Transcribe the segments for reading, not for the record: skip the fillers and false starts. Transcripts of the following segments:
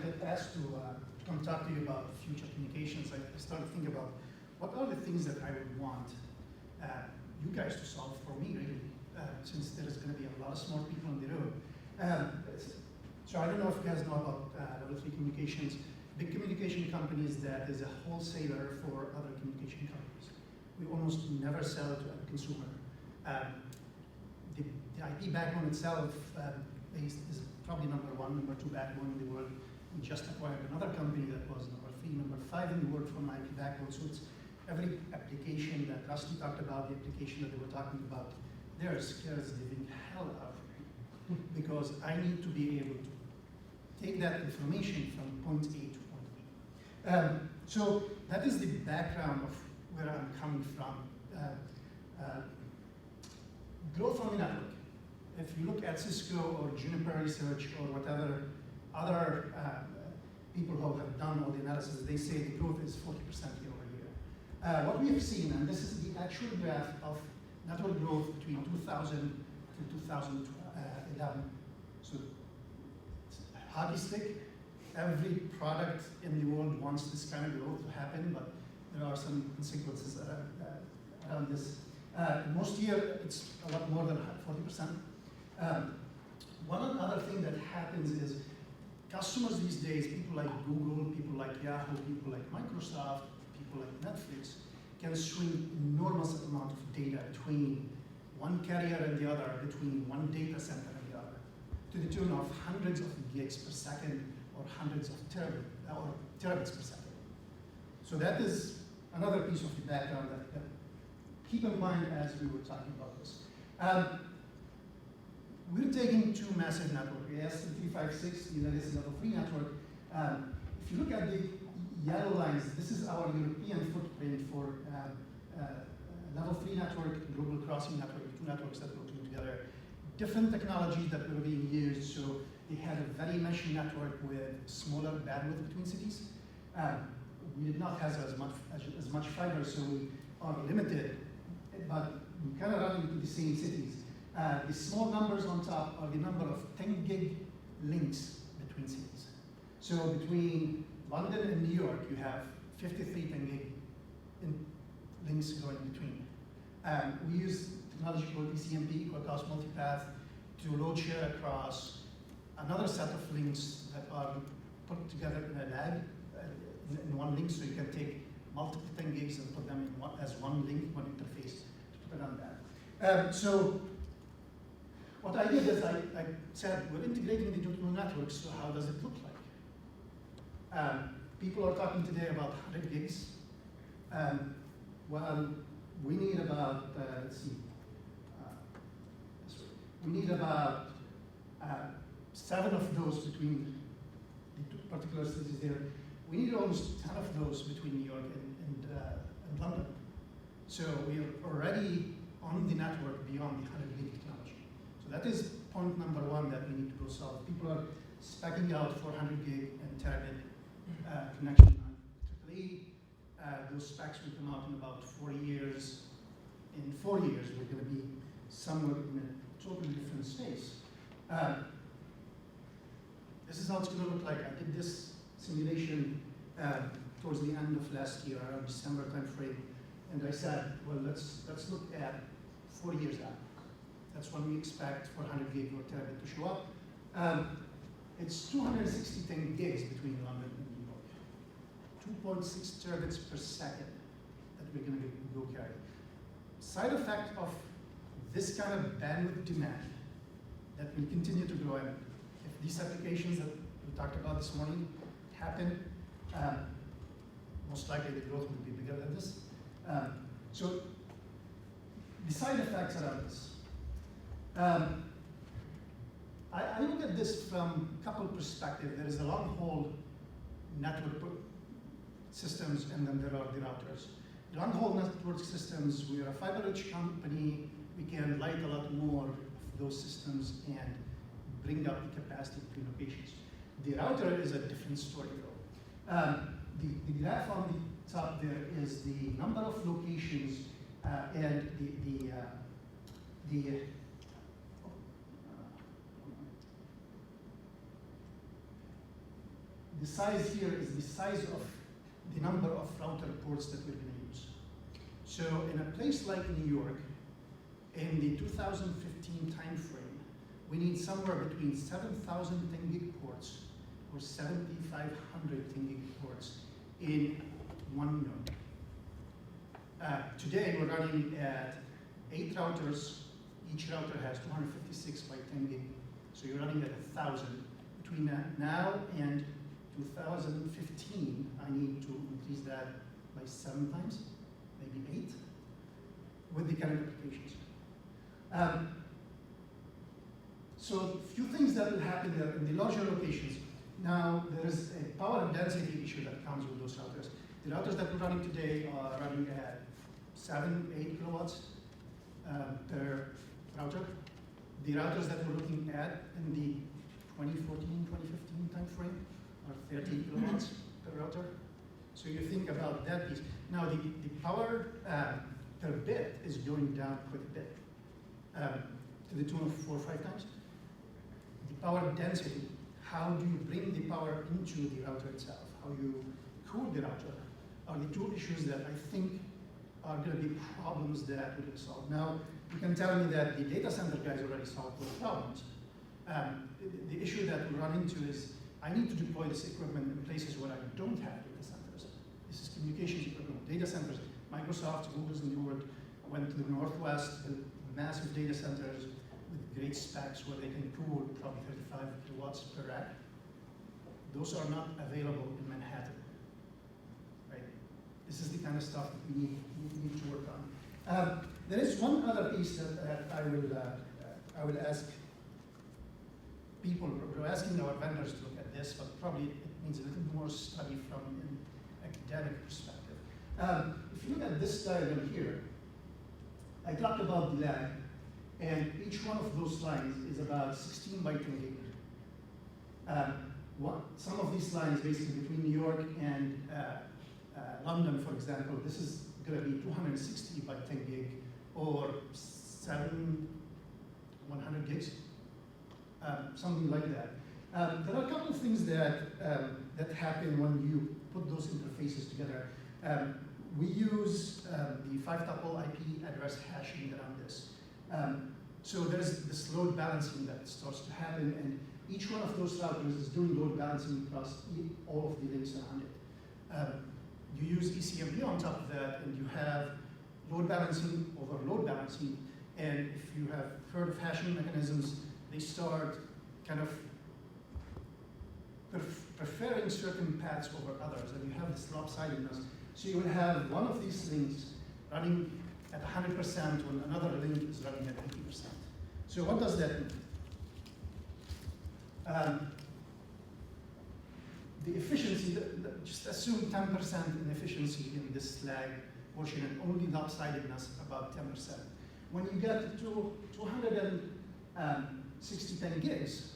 get asked to come talk to you about future communications, I started thinking about what are the things that I would want you guys to solve for me, really, since there is going to be a lot of smart people on the road. So I don't know if you guys know about level 3 communications. Big communication companies, that is a wholesaler for other communication companies. We almost never sell to a consumer. The IP backbone itself is probably number 1, number 2 backbone in the world. We just acquired another company that was number 3, number 5 in the world from IP backbone. So it's every application that Rusty talked about, the application that they were talking about, there scares the living hell out of me. Because I need to be able to take that information from point A to point B. So that is the background of where I'm coming from. Growth on the network. If you look at Cisco or Juniper Research or whatever other people who have done all the analysis, they say the growth is 40% year over year. What we have seen, and this is the actual graph of network growth between 2000 to 2011. So hockey stick, every product in the world wants this kind of growth to happen, but there are some consequences around this. Most year, it's a lot more than 40%. One other thing that happens is customers these days, people like Google, people like Yahoo, people like Microsoft, people like Netflix, can swing enormous amount of data between one carrier and the other, between one data center and the other, to the tune of hundreds of gigs per second or hundreds of terabits per second. So that is another piece of the background that keep in mind as we were talking about this. We're taking 2 massive networks, AS356, the latest level 3 network. If you look at the yellow lines, this is our European footprint for level 3 network, global crossing network, 2 networks that we're putting together. Different technologies that were being used, so they had a very meshy network with smaller bandwidth between cities. We did not have as much fiber, so we are limited, but we kind of run into the same cities. The small numbers on top are the number of 10 gig links between cities. So between London and New York, you have 53 10 gig links going between. We use technology called ECMP, Equal Cost Multipath, to load share across another set of links that are put together in a lag, in one link, so you can take multiple 10 gigs and put them in as one link, one interface to put it on that. So what I did is I said, we're integrating the two networks, so how does it look like? People are talking today about 100 gigs. Well, we need about, let's see, we need about 7 of those between the 2 particular cities there. We need almost 10 of those between New York and London. So we are already on the network beyond the 100 gig technology. So that is point number 1 that we need to go solve. People are speccing out 400 gig and terabit connection on AAA. Those specs will come out in about 4 years. In 4 years, we're going to be somewhere in a totally different space. This is how it's going to look like. I did this simulation towards the end of last year, around December timeframe, and I said, well, let's look at 4 years out. That's when we expect 400 gig or terabit to show up. It's 260 10 gigs between London and New York. 2.6 terabits per second that we're going to go carry. Side effect of this kind of bandwidth demand that will continue to grow, and if these applications that we talked about this morning happen, most likely the growth will be bigger than this. So the side effects around this. I look at this from a couple perspectives. There is a long-haul network systems, and then there are the routers. The long-haul network systems, we are a fiber-rich company. We can light a lot more of those systems and bring up the capacity between locations. The router is a different story, though. The graph on the top there is the number of locations and the size here is the size of the number of router ports that we're going to use. So in a place like New York, in the 2015 timeframe, we need somewhere between 7,000 10 gig ports or 7,500 10 gig ports in one node. Today we're running at 8 routers. Each router has 256 by 10 gig. So you're running at 1,000. Between now and 2015, I need to increase that by 7 times, maybe 8, with the current applications. So a few things that will happen there in the larger locations. Now, there is a power density issue that comes with those routers. The routers that we're running today are running at 7, 8 kilowatts per router. The routers that we're looking at in the 2014, 2015 timeframe are 30 kilowatts per router. So you think about that piece. Now, the power per bit is going down quite a bit, to the tune of 4 or 5 times. The power density, how do you bring the power into the router itself, how you cool the router, are the two issues that I think are going to be problems that we can solve. Now, you can tell me that the data center guys already solved those problems. The issue that we run into is I need to deploy this equipment in places where I don't have data centers. This is communications equipment. Data centers, Microsoft, Google's in the world went to the Northwest, built massive data centers with great specs where they can cool probably 35 kilowatts per rack. Those are not available in Manhattan, right? This is the kind of stuff that we need to work on. There is one other piece that I will ask people. We're asking our vendors to look at this, but probably it needs a little more study from an academic perspective. If you look at this diagram here, I talked about the lag, and each one of those lines is about 16 by 10 gig. Some of these lines, basically between New York and London, for example, this is going to be 260 by 10 gig, or 100 gigs, something like that. There are a couple of things that happen when you put those interfaces together. We use the 5-tuple IP address hashing around this. So there's this load balancing that starts to happen, and each one of those routers is doing load balancing across all of the links around it. You use ECMP on top of that, and you have load balancing over load balancing. And if you have heard of hashing mechanisms, they start kind of preferring certain paths over others, and you have this lopsidedness. So you will have one of these links running at 100% when another link is running at 80%. So what does that mean? The efficiency, just assume 10% in efficiency in this lag portion, and only lopsidedness about 10%. When you get to 260 10 gigs,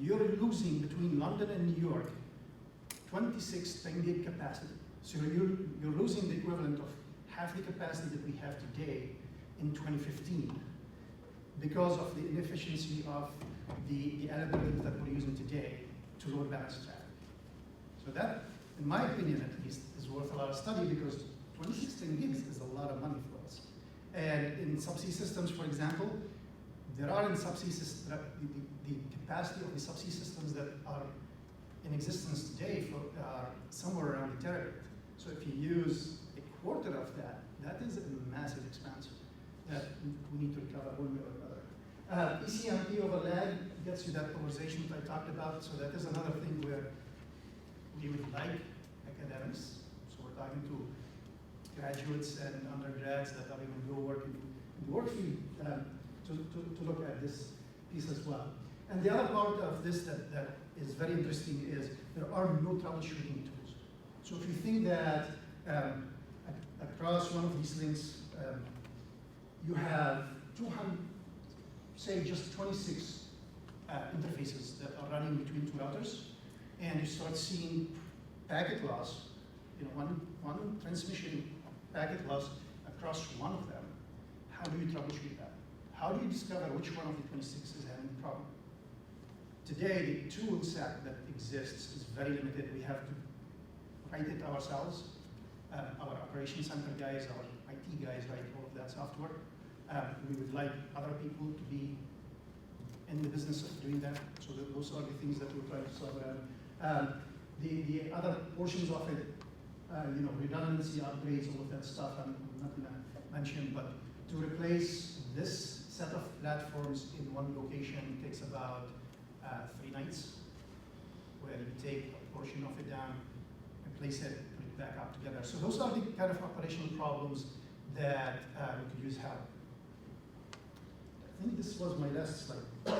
you're losing between London and New York 26 10 gig capacity. So you're losing the equivalent of half the capacity that we have today in 2015 because of the inefficiency of the algorithms that we're using today to load balance traffic. So that, in my opinion at least, is worth a lot of study because 26 10 gigs is a lot of money for us. And in subsea systems, for example, there are in subsea systems, the capacity of the subsea systems that are in existence today are somewhere around a terabit. So if you use a quarter of that, that is a massive expense that we need to recover one way or another. ECMP over lag gets you that polarization that I talked about. So that is another thing where we would like academics. So we're talking to graduates and undergrads that are even go work in the work field to look at this piece as well. And the other part of this that is very interesting is there are no troubleshooting tools. So if you think that across one of these links, you have 200, say just 26 interfaces that are running between two routers, and you start seeing packet loss, one transmission packet loss across one of them. How do you troubleshoot that? How do you discover which one of the 26 is having a problem? Today, the tool set that exists is very limited. We have to write it ourselves. Our operations center guys, our IT guys write all of that software. We would like other people to be in the business of doing that. So those are the things that we're trying to solve around. The other portions of it, redundancy, upgrades, all of that stuff, I'm not going to mention, but to replace this set of platforms in one location takes about 3 nights, where you take a portion of it down, replace it, put it back up together. So those are the kind of operational problems that we could use help. I think this was my last slide.